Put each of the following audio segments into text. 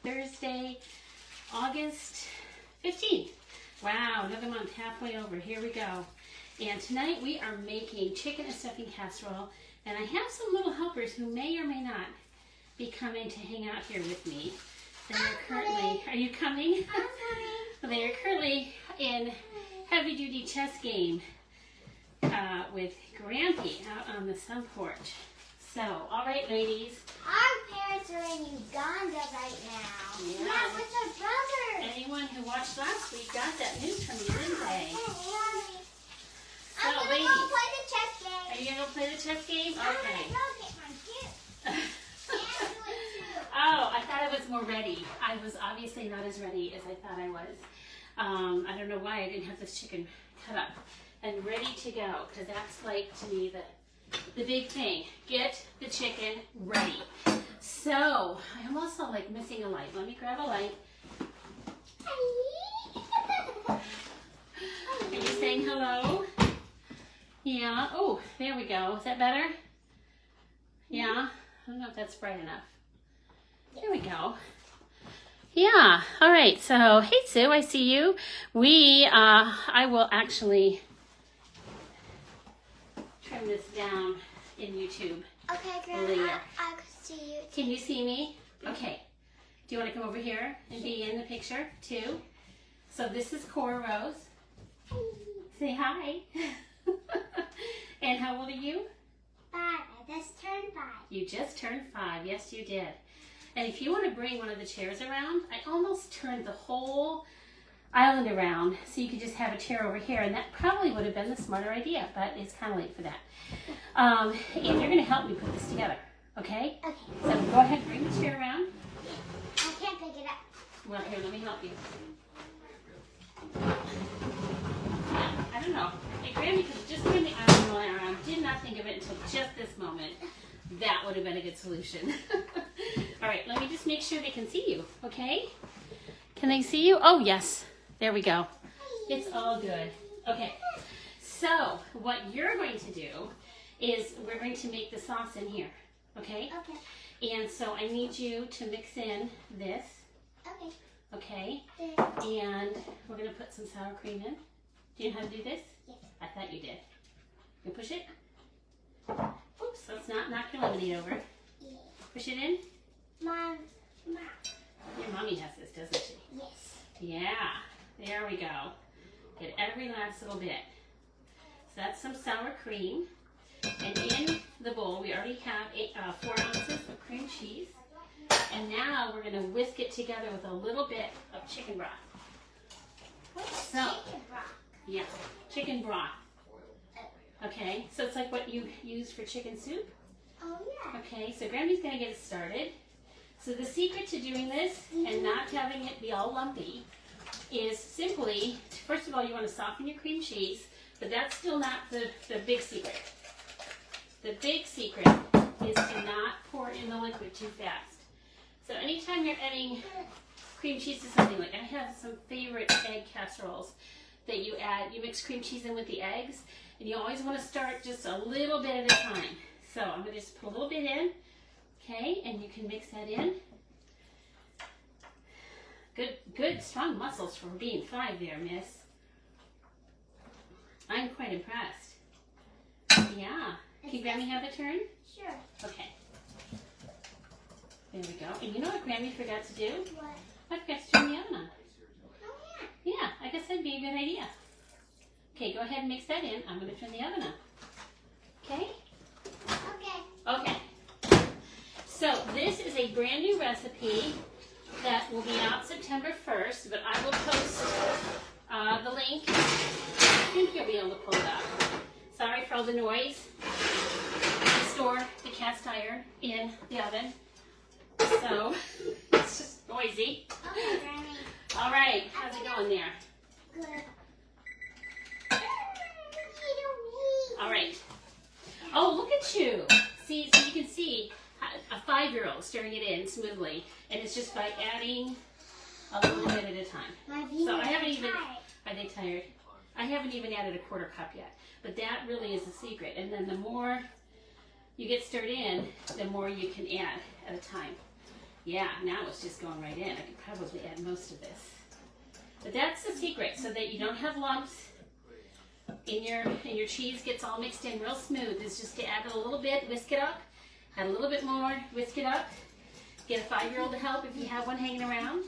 Thursday, August 15th. Wow, another month, halfway over. Here we go. And tonight we are making chicken and stuffing casserole. And I have some little helpers who may or may not be coming to hang out here with me. They are currently, are you coming? I'm coming. Well, they are currently in heavy duty chess game with Grampy out on the sun porch. So, all right, ladies. Our parents are in Uganda right now. Yeah. With our brother. Anyone who watched last week got that news from you, didn't they? So, I'm gonna ladies, go play the chess game. are you gonna go play the chess game? I'm Okay. gonna go get my gift. Oh, I thought I was more ready. I was obviously not as ready as I thought I was. I don't know why I didn't have this chicken cut up and ready to go, because that's like, to me, the big thing. Get the chicken ready. So, I'm also like missing a light. Let me grab a light. Are you saying hello? Yeah. Oh, there we go. Is that better? Yeah. I don't know if that's bright enough. There we go. Yeah. All right. So, hey Sue, I see you. I will actually trim this down in YouTube. Okay, Grandma, Later. I can see you. Can you see me? Okay. Do you want to come over here and be in the picture too? So this is Cora Rose. Say hi. And how old are you? 5. I just turned 5. You just turned 5. Yes, you did. And if you want to bring one of the chairs around, I almost turned the whole island around so you could just have a chair over here, and that probably would have been the smarter idea, but it's kind of late for that. And you're going to help me put this together, okay? Okay. So go ahead, bring the chair around. I can't pick it up. Well, here, let me help you. I don't know. Hey, Grammy could just bring the island around. Did not think of it until just this moment. That would have been a good solution. All right, let me just make sure they can see you, okay? Can they see you? Oh, yes. There we go. It's all good. Okay, so what you're going to do is we're going to make the sauce in here, okay? Okay. And so I need you to mix in this, Okay. okay? There. And we're going to put some sour cream in. Do you know how to do this? Yes. I thought you did. You push it. Oops, let's not knock your lemonade over. Yeah. Push it in. Mom. Your mommy has this, doesn't she? Yes. Yeah, there we go. Get every last little bit. So that's some sour cream. And in the bowl, we already have 4 ounces of cream cheese. And now we're going to whisk it together with a little bit of chicken broth. So, Chicken broth. yeah, chicken broth. Okay, so it's like what you use for chicken soup. Oh, yeah. Okay, so Grammy's going to get it started. So the secret to doing this and not having it be all lumpy is simply, first of all, you want to soften your cream cheese, but that's still not the big secret. The big secret is to not pour in the liquid too fast. So anytime you're adding cream cheese to something, like I have some favorite egg casseroles that you mix cream cheese in with the eggs, and you always want to start just a little bit at a time. So I'm going to just put a little bit in, okay, and you can mix that in. Good, strong muscles for being 5 there, miss. I'm quite impressed. Yeah. Can Grammy have a turn? Sure. Okay. There we go. And you know what Grammy forgot to do? What? I forgot to turn the oven on. Oh, Yeah, I guess that'd be a good idea. Okay, go ahead and mix that in. I'm going to turn the oven on. Okay? yeah. Okay. Okay. So this is a brand new recipe that will be out September 1st, but I will post the link. I think you'll be able to pull it up. Sorry for all the noise. I store the cast iron in the oven, so it's just noisy. Okay, Granny. All right, how's it going there? Good. All right. Oh, look at you. See, so you can see a 5-year-old stirring it in smoothly, and it's just by adding a little bit at a time. So I haven't even, are they tired? I haven't even added a 1/4 cup yet, but that really is the secret. And then the more you get stirred in, the more you can add at a time. Yeah, now it's just going right in. I could probably add most of this. But that's the secret, so that you don't have lumps in your cheese gets all mixed in real smooth. Is just to add it a little bit, whisk it up, add a little bit more, whisk it up. Get a 5-year-old to help if you have one hanging around.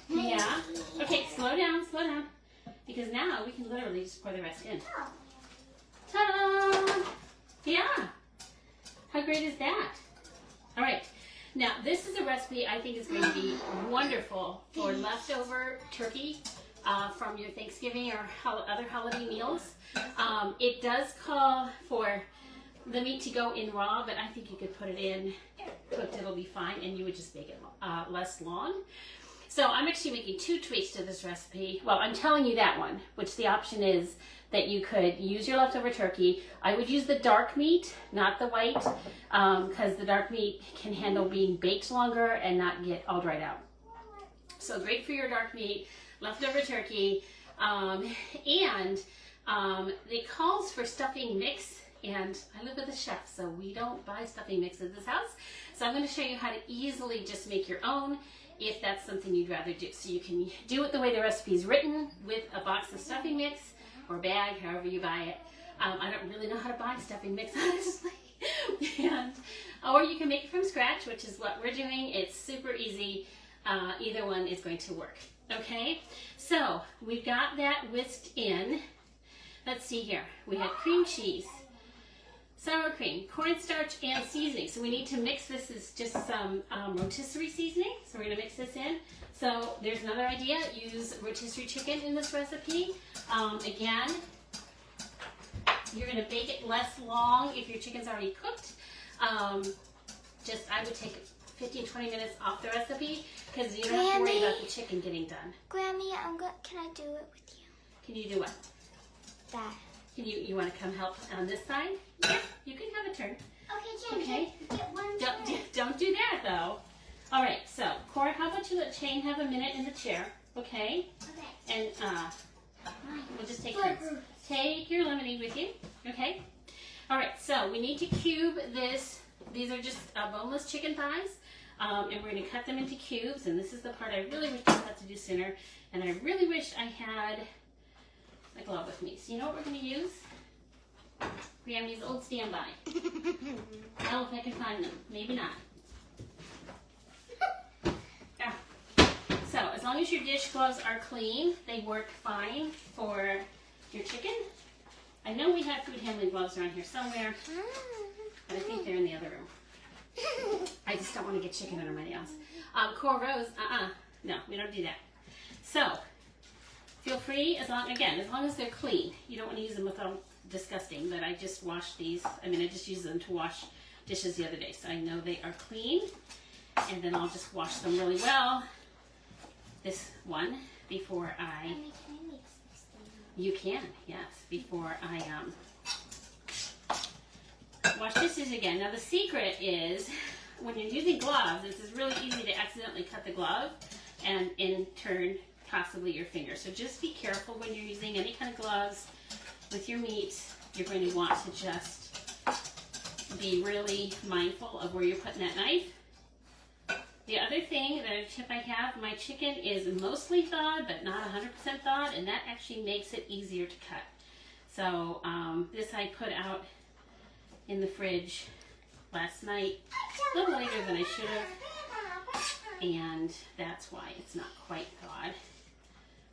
Yeah. Okay, slow down, because now we can literally just pour the rest in. Ta-da! Yeah. How great is that? All right. Now, this is a recipe I think is going to be wonderful for leftover turkey from your Thanksgiving or other holiday meals. It does call for the meat to go in raw, but I think you could put it in cooked. It'll be fine, and you would just make it less long. So I'm actually making 2 tweaks to this recipe. Well, I'm telling you that one, which the option is that you could use your leftover turkey. I would use the dark meat, not the white, because the dark meat can handle being baked longer and not get all dried out. So great for your dark meat, leftover turkey, and it calls for stuffing mix. And I live with a chef, so we don't buy stuffing mix at this house. So I'm going to show you how to easily just make your own if that's something you'd rather do. So you can do it the way the recipe is written with a box of stuffing mix or bag, however you buy it. I don't really know how to buy stuffing mix, honestly. Or you can make it from scratch, which is what we're doing. It's super easy. Either one is going to work. Okay, so we've got that whisked in. Let's see here. We have cream cheese, sour cream, cornstarch, and seasoning. So we need to mix this. Is just some rotisserie seasoning. So we're going to mix this in. So there's another idea. Use rotisserie chicken in this recipe. Again, you're going to bake it less long if your chicken's already cooked. I would take 15-20 minutes off the recipe because you don't have to worry about the chicken getting done. Grammy, can I do it with you? Can you do what? That. You want to come help on this side? Yeah, you can have a turn. Okay, Jane, Okay. get one turn. Don't do that though. All right, so Cora, how about you let Jane have a minute in the chair, okay? Okay. And we'll just take turns. Take your lemonade with you, okay? All right, so we need to cube this. These are just boneless chicken thighs, and we're going to cut them into cubes. And this is the part I really wish I had to do sooner, and I really wish I had a glove with me. So you know what we're going to use? Grammy's old standby. Well, if I can find them. Maybe not. Yeah. So as long as your dish gloves are clean, they work fine for your chicken. I know we have food handling gloves around here somewhere, but I think they're in the other room. I just don't want to get chicken under my nails. Cora Rose, no, we don't do that. So feel free, as long as they're clean. You don't want to use them without disgusting, but I just washed these. I just used them to wash dishes the other day, so I know they are clean. And then I'll just wash them really well. This one before I. Grammy, can I mix this thing? You can, yes, before I wash dishes again. Now the secret is when you're using gloves, it's really easy to accidentally cut the glove and in turn possibly your finger. So just be careful when you're using any kind of gloves with your meat. You're going to want to just be really mindful of where you're putting that knife. The other thing, the other tip I have, my chicken is mostly thawed, but not 100% thawed, and that actually makes it easier to cut. So this I put out in the fridge last night, a little later than I should have, and that's why it's not quite thawed.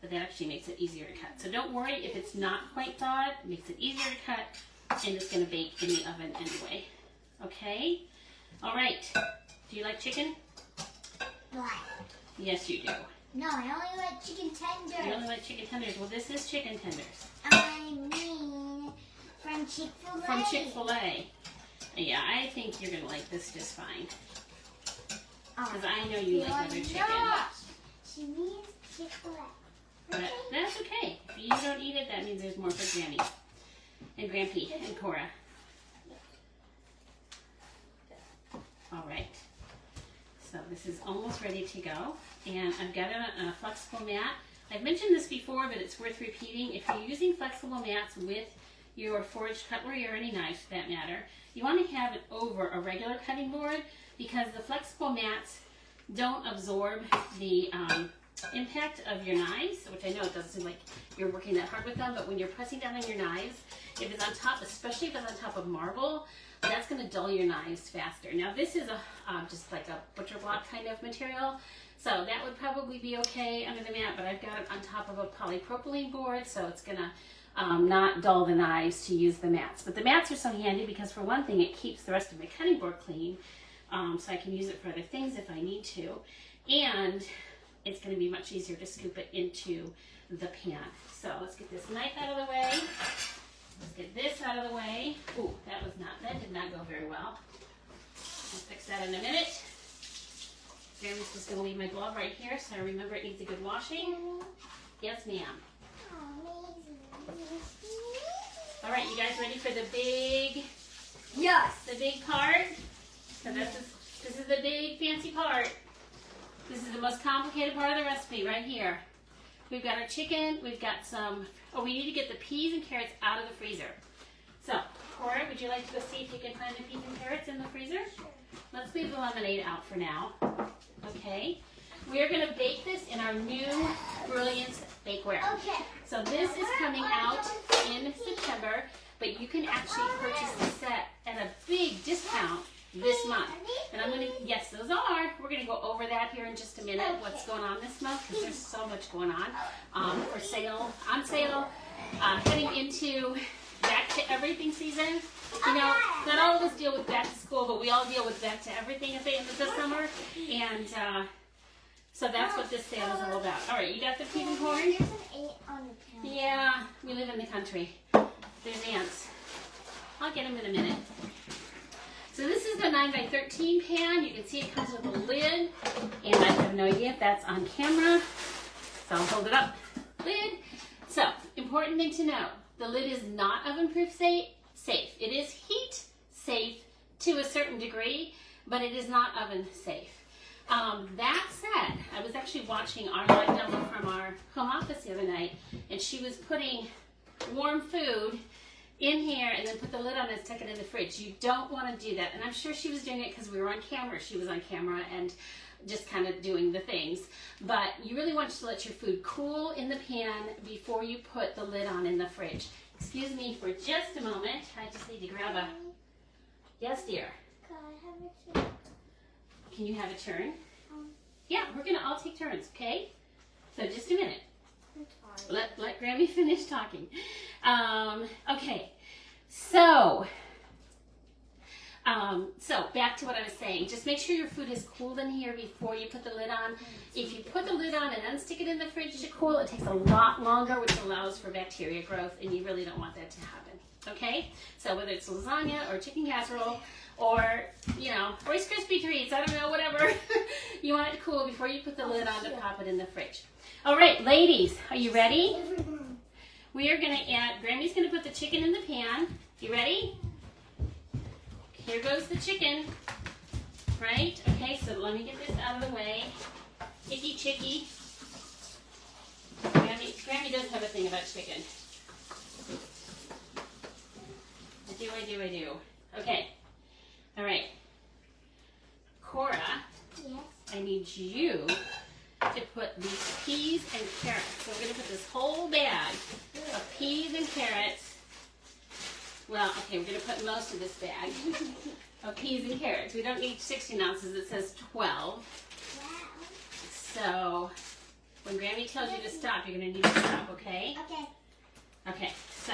But that actually makes it easier to cut. So don't worry if it's not quite thawed, it makes it easier to cut, and it's going to bake in the oven anyway. Okay? All right. Do you like chicken? What? Yes, you do. No, I only like chicken tenders. You only like chicken tenders. Well, this is chicken tenders. I mean, from Chick-fil-A. From Chick-fil-A. Yeah, I think you're going to like this just fine. Because I know you like other chicken. She means Chick-fil-A. But that's okay. If you don't eat it, that means there's more for Grammy. And Grampy and Cora. All right. So this is almost ready to go. And I've got it on a flexible mat. I've mentioned this before, but it's worth repeating. If you're using flexible mats with your foraged cutlery or any knife for that matter, you want to have it over a regular cutting board because the flexible mats don't absorb the impact of your knives, which I know it doesn't seem like you're working that hard with them, but when you're pressing down on your knives, if it's on top, especially if it's on top of marble, that's going to dull your knives faster. Now this is a just like a butcher block kind of material, so that would probably be okay under the mat, but I've got it on top of a polypropylene board, so it's going to not dull the knives to use the mats. But the mats are so handy because, for one thing, it keeps the rest of my cutting board clean, so I can use it for other things if I need to, and it's going to be much easier to scoop it into the pan. So let's get this knife out of the way. Let's get this out of the way. Ooh, that did not go very well. I'll fix that in a minute. Jeremy's just going to leave my glove right here, so I remember it needs a good washing. Yes, ma'am. All right, you guys ready for the big? Yes. The big part. So this is the big fancy part. This is the most complicated part of the recipe right here. We've got our chicken. We've got some. Oh, we need to get the peas and carrots out of the freezer. So, Cora, would you like to go see if you can find the peas and carrots in the freezer? Sure. Let's leave the lemonade out for now. Okay. We are going to bake this in our new Brilliance bakeware. Okay. So this is coming out in September, but you can actually purchase the set at a big discount this month. And I'm going to, yes, those are. We're going to go over that here in just a minute, what's going on this month, because there's so much going on for sale, on sale, heading into back to everything season. You know, not all of us deal with back to school, but we all deal with back to everything at the end of the summer. And so that's what this sale is all about. All right, you got the peas and corn? There's an 8 on the pan. Yeah, we live in the country. There's ants. I'll get them in a minute. So this is the 9 by 13 pan. You can see it comes with a lid, and I have no idea if that's on camera. So I'll hold it up. Lid. So, important thing to know, the lid is not oven-proof safe. It is heat safe to a certain degree, but it is not oven safe. That said, I was actually watching our live demo from our home office the other night, and she was putting warm food in here and then put the lid on and stick it in the fridge. You don't want to do that. And I'm sure she was doing it because we were on camera. She was on camera and just kind of doing the things. But you really want to let your food cool in the pan before you put the lid on in the fridge. Excuse me for just a moment. I just need to grab a... Yes, dear. Can I have a turn? Can you have a turn? Yeah, we're going to all take turns, okay? So just a minute. Let Grammy finish talking. Okay, so back to what I was saying. Just make sure your food is cooled in here before you put the lid on. If you put the lid on and then stick it in the fridge to cool, it takes a lot longer, which allows for bacteria growth, and you really don't want that to happen. Okay? So whether it's lasagna or chicken casserole or, you know, Rice Krispie treats, I don't know, whatever, you want it to cool before you put the lid on to pop it in the fridge. All right, ladies, are you ready? We are going to add, Grammy's going to put the chicken in the pan. You ready? Here goes the chicken. Right? Okay, so let me get this out of the way. Icky chicky. Grammy does have a thing about chicken. I do. Okay. All right. Cora, Yes. I need you to put these peas and carrots. So we're going to put this whole bag of peas and carrots. Well, okay, we're going to put most of this bag of peas and carrots. We don't need 16 ounces. It says 12. Wow. So when Grammy tells you to stop, you're going to need to stop, okay? Okay. Okay, so.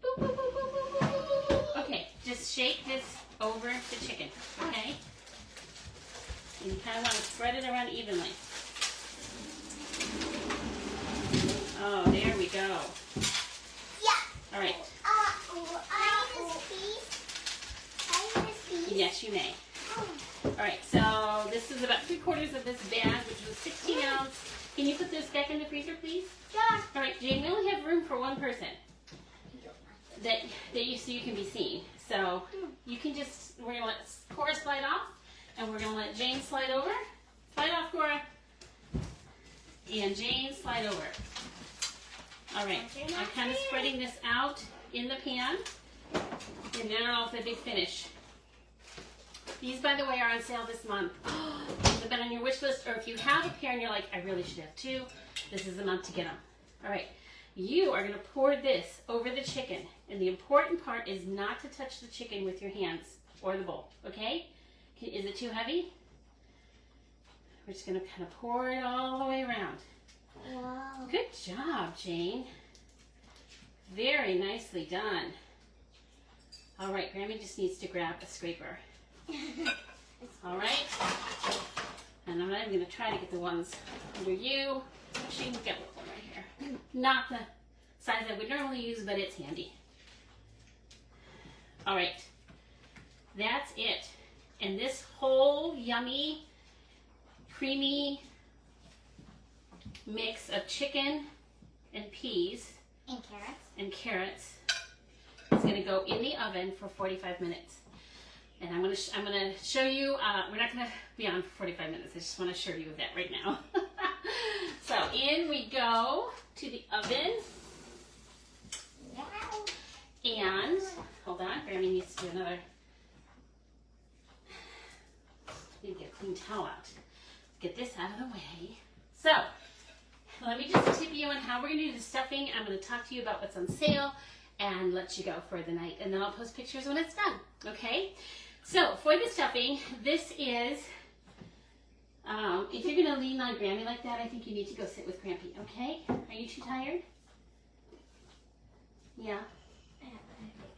Boop, boop, boop, boop, boop, boop, boop, boop. Okay, just shake this over the chicken, okay? And you kind of want to spread it around evenly. Oh, there we go. Yeah. All right. I need this piece. Yes, you may. All right, so this is about 3/4 of this bag, which was 16 ounce. Can you put this back in the freezer, please? Sure. All right, Jane, we only have room for one person that you so you can be seen. So you can just, we're gonna let Cora slide off, and we're gonna let Jane slide over. Slide off, Cora. And Jane, slide over. All right, I'm kind of spreading this out in the pan. And now for the big finish. These, by the way, are on sale this month. They've been on your wish list, or if you have a pair and you're like, I really should have two, this is the month to get them. All right, you are going to pour this over the chicken. And the important part is not to touch the chicken with your hands or the bowl, okay? Is it too heavy? We're just going to kind of pour it all the way around. Wow. Good job, Jane. Very nicely done. All right, Grammy just needs to grab a scraper. All right. And I'm going to try to get the ones under you. Actually, you can get one right here. Not the size I would normally use, but it's handy. All right. That's it. And this whole yummy, creamy mix of chicken and peas And carrots. is going to go in the oven for 45 minutes. And I'm gonna show you. We're not gonna be on for 45 minutes. I just want to show you that right now. So in we go to the oven. Wow. And hold on, Grammy needs to do another. Need to get a clean towel out. Get this out of the way. So let me just tip you on how we're gonna do the stuffing. I'm gonna talk to you about what's on sale and let you go for the night, and then I'll post pictures when it's done. Okay? So for the stuffing, this is, if you're going to lean on Grammy like that, I think you need to go sit with Grampy, okay? Are you too tired? Yeah?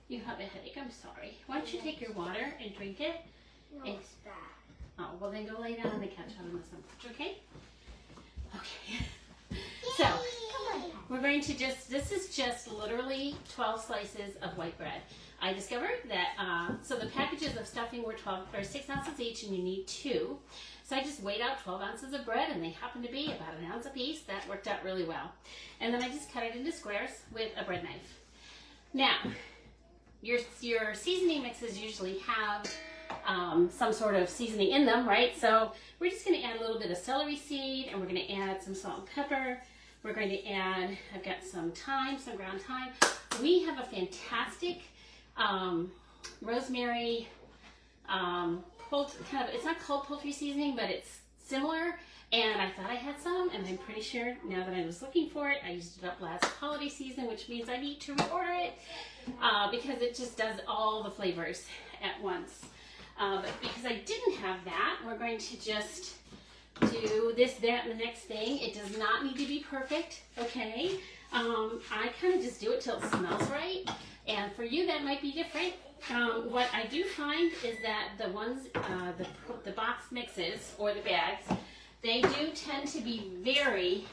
You have a headache, I'm sorry. Why don't you take your water and drink it? No, And- it's bad. Oh, well then go lay down on the couch out on the sun porch, okay? Okay. So, we're going to this is just literally 12 slices of white bread. I discovered that, so the packages of stuffing were 6 ounces each, and you need 2. So I just weighed out 12 ounces of bread, and they happen to be about an ounce a piece. That worked out really well. And then I just cut it into squares with a bread knife. Now, your seasoning mixes usually have some sort of seasoning in them, right? So we're just going to add a little bit of celery seed, and we're going to add some salt and pepper. We're going to add, I've got some thyme, some ground thyme. We have a fantastic rosemary, it's not called poultry seasoning, but it's similar. And I thought I had some, and I'm pretty sure now that I was looking for it, I used it up last holiday season, which means I need to reorder it because it just does all the flavors at once. But because I didn't have that, we're going to just do this, that, and the next thing. It does not need to be perfect, okay? I kind of just do it till it smells right. And for you, that might be different. What I do find is that the ones, the box mixes or the bags, they do tend to be very,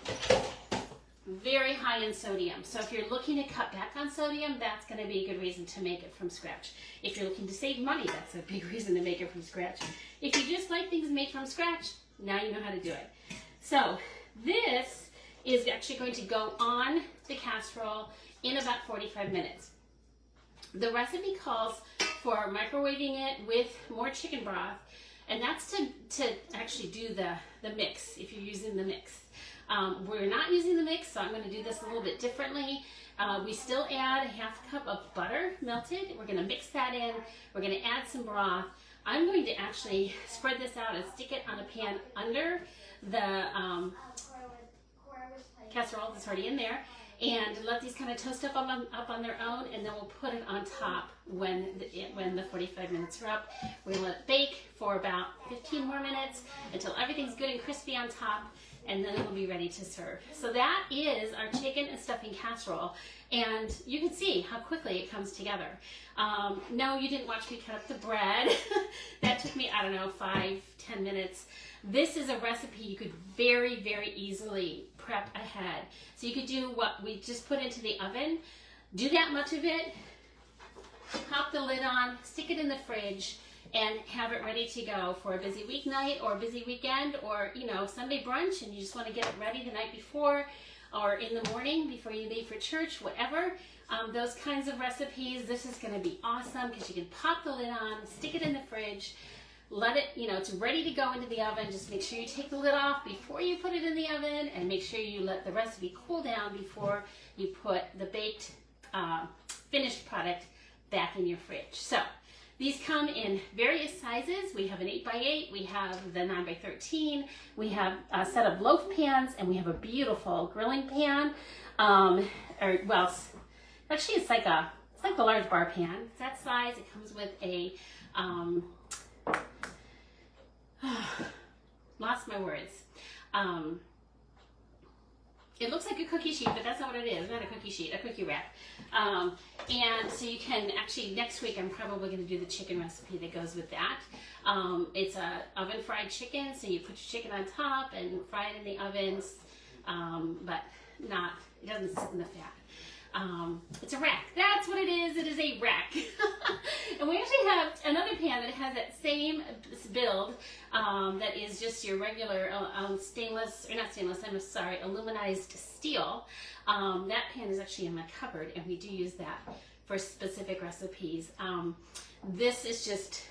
very high in sodium. So if you're looking to cut back on sodium, that's going to be a good reason to make it from scratch. If you're looking to save money, that's a big reason to make it from scratch. If you just like things made from scratch, now you know how to do it. So this is actually going to go on the casserole in about 45 minutes. The recipe calls for microwaving it with more chicken broth, and that's to actually do the mix, if you're using the mix. We're not using the mix, so I'm going to do this a little bit differently. We still add a half cup of butter melted. We're going to mix that in. We're going to add some broth. I'm going to actually spread this out and stick it on a pan under the casserole that's already in there, and let these kind of toast up on their own, and then we'll put it on top when the 45 minutes are up. We're going to let it bake for about 15 more minutes until everything's good and crispy on top, and then it'll be ready to serve. So that is our chicken and stuffing casserole, and you can see how quickly it comes together. No, you didn't watch me cut up the bread. That took me, I don't know, 5-10 minutes. This is a recipe you could very, very easily prep ahead. So you could do what we just put into the oven, do that much of it, pop the lid on, stick it in the fridge, and have it ready to go for a busy weeknight or a busy weekend, or Sunday brunch, and you just want to get it ready the night before or in the morning before you leave for church, whatever. Those kinds of recipes, this is going to be awesome because you can pop the lid on, stick it in the fridge, let it, it's ready to go into the oven. Just make sure you take the lid off before you put it in the oven, and make sure you let the recipe cool down before you put the baked, finished product back in your fridge. So these come in various sizes. We have an 8x8, we have the 9x13, we have a set of loaf pans, and we have a beautiful grilling pan. Actually it's like the large bar pan. It's that size. It comes with a, lost my words. It looks like a cookie sheet, but that's not what it is. Not a cookie sheet, a cookie wrap. And so you can actually, next week I'm probably going to do the chicken recipe that goes with that. It's a oven fried chicken, so you put your chicken on top and fry it in the ovens, but it doesn't sit in the fat. It's a rack. That's what it is. It is a rack. And we actually have another pan that has that same build, that is just your regular aluminized steel. That pan is actually in my cupboard, and we do use that for specific recipes. This is just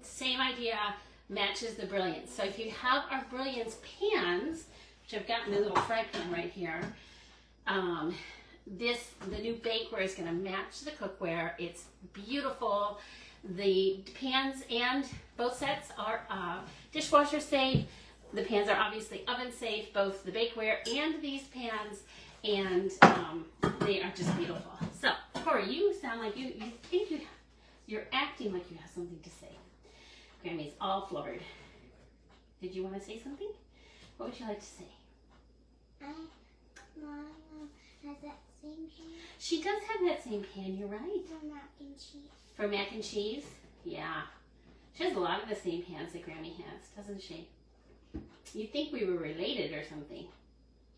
same idea, matches the Brilliance. So if you have our Brilliance pans, which I've got in a little fry pan right here, the new bakeware is going to match the cookware. It's beautiful. The pans and both sets are dishwasher safe. The pans are obviously oven safe, both the bakeware and these pans, and they are just beautiful. So, Cora, you sound like you're acting like you have something to say. Grammy's all floored. Did you want to say something? What would you like to say? Mom has that same pan. She does have that same pan, you're right. For mac and cheese. For mac and cheese? Yeah. She has a lot of the same pans that Grammy has, doesn't she? You'd think we were related or something.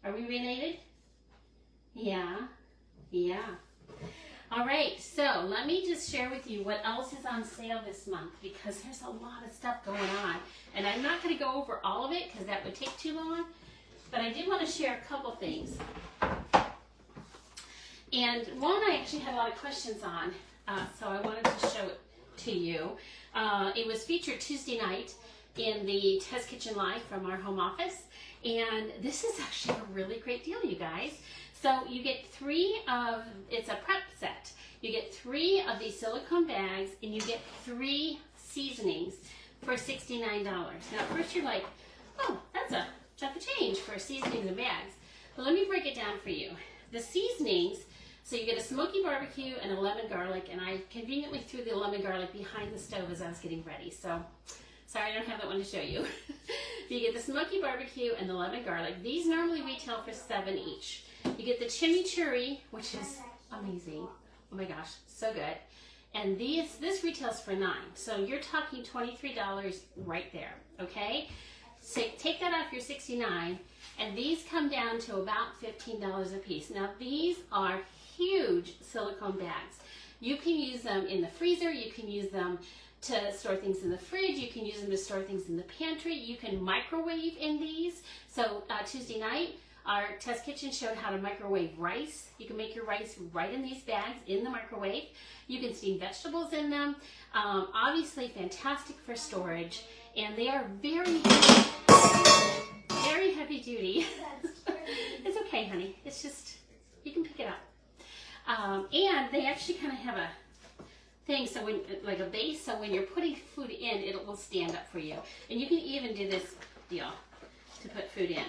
Are we related? Yeah. Yeah. All right, so let me just share with you what else is on sale this month, because there's a lot of stuff going on. And I'm not going to go over all of it because that would take too long. But I did want to share a couple things. And one I actually had a lot of questions on, so I wanted to show it to you. It was featured Tuesday night in the Test Kitchen Live from our home office. And this is actually a really great deal, you guys. So you get it's a prep set. You get 3 of these silicone bags, and you get 3 seasonings for $69. Now at first you're like, oh, that's a chunk of change for seasonings and bags. But let me break it down for you. The seasonings, so you get a smoky barbecue and a lemon garlic, and I conveniently threw the lemon garlic behind the stove as I was getting ready. So sorry I don't have that one to show you. But you get the smoky barbecue and the lemon garlic. These normally retail for $7 each. You get the chimichurri, which is amazing. Oh my gosh, so good. And this retails for $9. So you're talking $23 right there, okay? So take that off your $69, and these come down to about $15 a piece. Now these are huge silicone bags. You can use them in the freezer, you can use them to store things in the fridge, you can use them to store things in the pantry, you can microwave in these. So Tuesday night, our test kitchen showed how to microwave rice. You can make your rice right in these bags in the microwave. You can steam vegetables in them. Obviously fantastic for storage, and they are very heavy duty. It's okay, honey. It's just, you can pick it up. And they actually kind of have a thing, so when, like a base, so when you're putting food in, it will stand up for you. And you can even do this deal to put food in,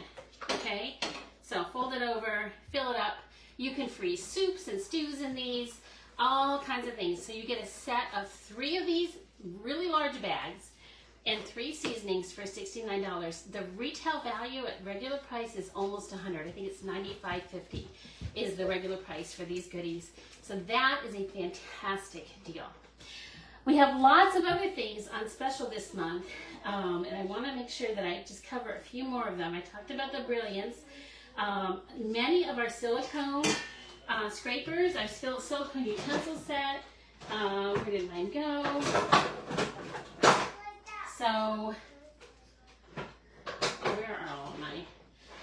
okay? So fold it over, fill it up. You can freeze soups and stews in these, all kinds of things. So you get a set of 3 of these really large bags and 3 seasonings for $69. The retail value at regular price is almost $100. I think it's $95.50 is the regular price for these goodies. So that is a fantastic deal. We have lots of other things on special this month, and I want to make sure that I just cover a few more of them. I talked about the Brilliance. Many of our silicone scrapers, our silicone utensil set. Where did mine go? So, where are all of mine?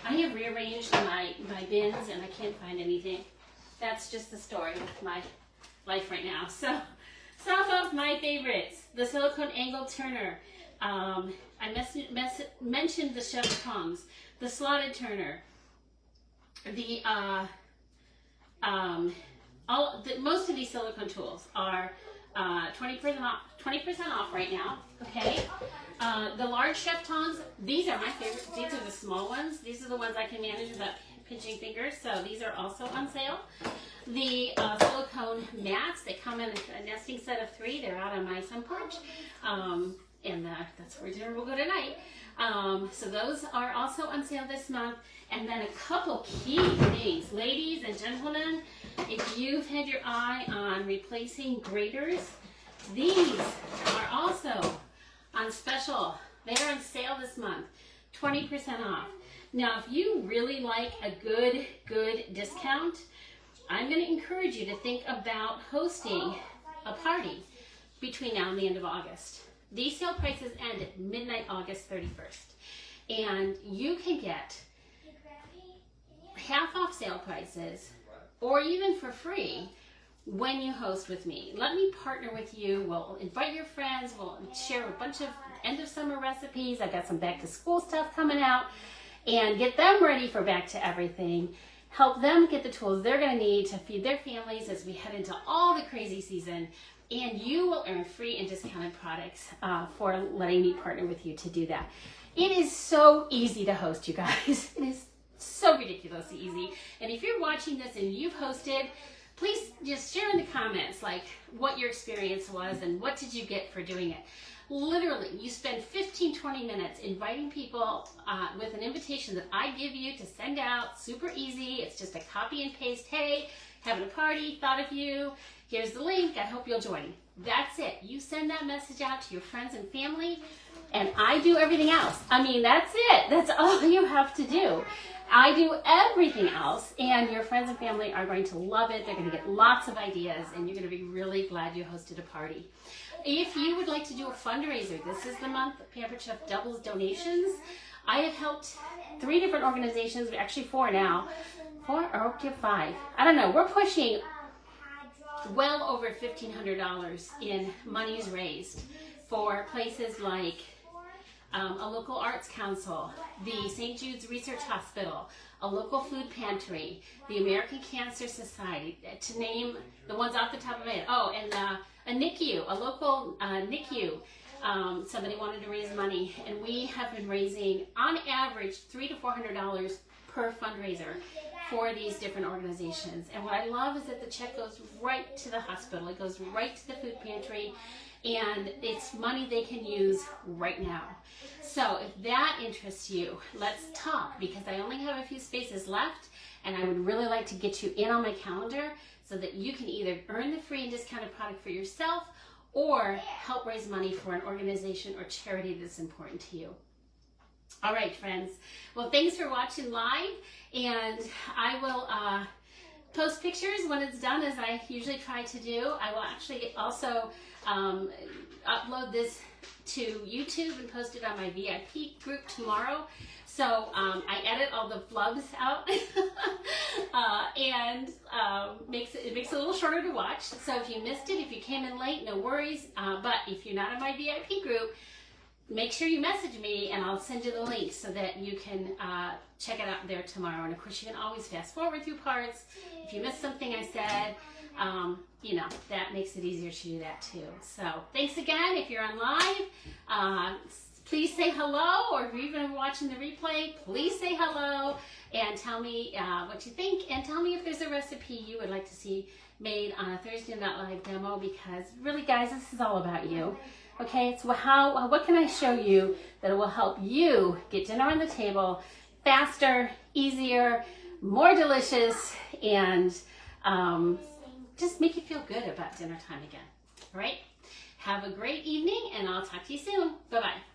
I have rearranged my bins and I can't find anything. That's just the story of my life right now. So, some of my favorites. The silicone angle turner. I mentioned the chef tongs. The slotted turner. The most of these silicone tools are 20% off right now. Okay. The large chef tongs, these are my favorite. These are the small ones. These are the ones I can manage without pinching fingers. So these are also on sale. The silicone mats, they come in a nesting set of 3. They're out on my sun porch. And that's where dinner will go tonight. So those are also on sale this month. And then a couple key things. Ladies and gentlemen, if you've had your eye on replacing graters, these are also on special. They're on sale this month, 20% off. Now, if you really like a good discount, I'm going to encourage you to think about hosting a party between now and the end of August. These sale prices end at midnight, August 31st. And you can get half off sale prices or even for free when you host with me. Let me partner with you. We'll invite your friends. We'll share a bunch of end of summer recipes. I've got some back to school stuff coming out, and get them ready for back to everything. Help them get the tools they're going to need to feed their families as we head into all the crazy season. And you will earn free and discounted products for letting me partner with you to do that. It is so easy to host, you guys. It is so ridiculously easy. And if you're watching this and you've hosted, please just share in the comments like what your experience was and what did you get for doing it. Literally, you spend 15-20 minutes inviting people with an invitation that I give you to send out. Super easy. It's just a copy and paste. Hey, having a party, thought of you. Here's the link. I hope you'll join. That's it. You send that message out to your friends and family, and I do everything else. I mean, that's it. That's all you have to do. I do everything else, and your friends and family are going to love it. They're going to get lots of ideas, and you're going to be really glad you hosted a party. If you would like to do a fundraiser, this is the month Pampered Chef doubles donations. I have helped 3 different organizations, actually 4 now. 4 or 5. I don't know. We're pushing well over $1,500 in monies raised for places like a local arts council, the St. Jude's Research Hospital, a local food pantry, the American Cancer Society, to name the ones off the top of my head. Oh, and a NICU, a local NICU. Somebody wanted to raise money, and we have been raising, on average, $300 to $400 per fundraiser for these different organizations. And what I love is that the check goes right to the hospital. It goes right to the food pantry, and it's money they can use right now. So if that interests you, let's talk, because I only have a few spaces left, and I would really like to get you in on my calendar so that you can either earn the free and discounted product for yourself or help raise money for an organization or charity that's important to you. All right, friends. Well, thanks for watching live, and I will post pictures when it's done, as I usually try to do. I will actually also upload this to YouTube and post it on my VIP group tomorrow. So I edit all the flubs out and it makes it a little shorter to watch. So if you missed it, if you came in late, no worries. But if you're not in my VIP group, make sure you message me and I'll send you the link so that you can check it out there tomorrow. And of course, you can always fast forward through parts. If you missed something I said, you know, that makes it easier to do that too. So thanks again. If you're on live, please say hello, or if you're even watching the replay, please say hello and tell me what you think, and tell me if there's a recipe you would like to see made on a Thursday Night Live demo, because really, guys, this is all about you. Okay, it's what can I show you that will help you get dinner on the table faster, easier, more delicious, and just make you feel good about dinner time again. All right? Have a great evening, and I'll talk to you soon. Bye-bye.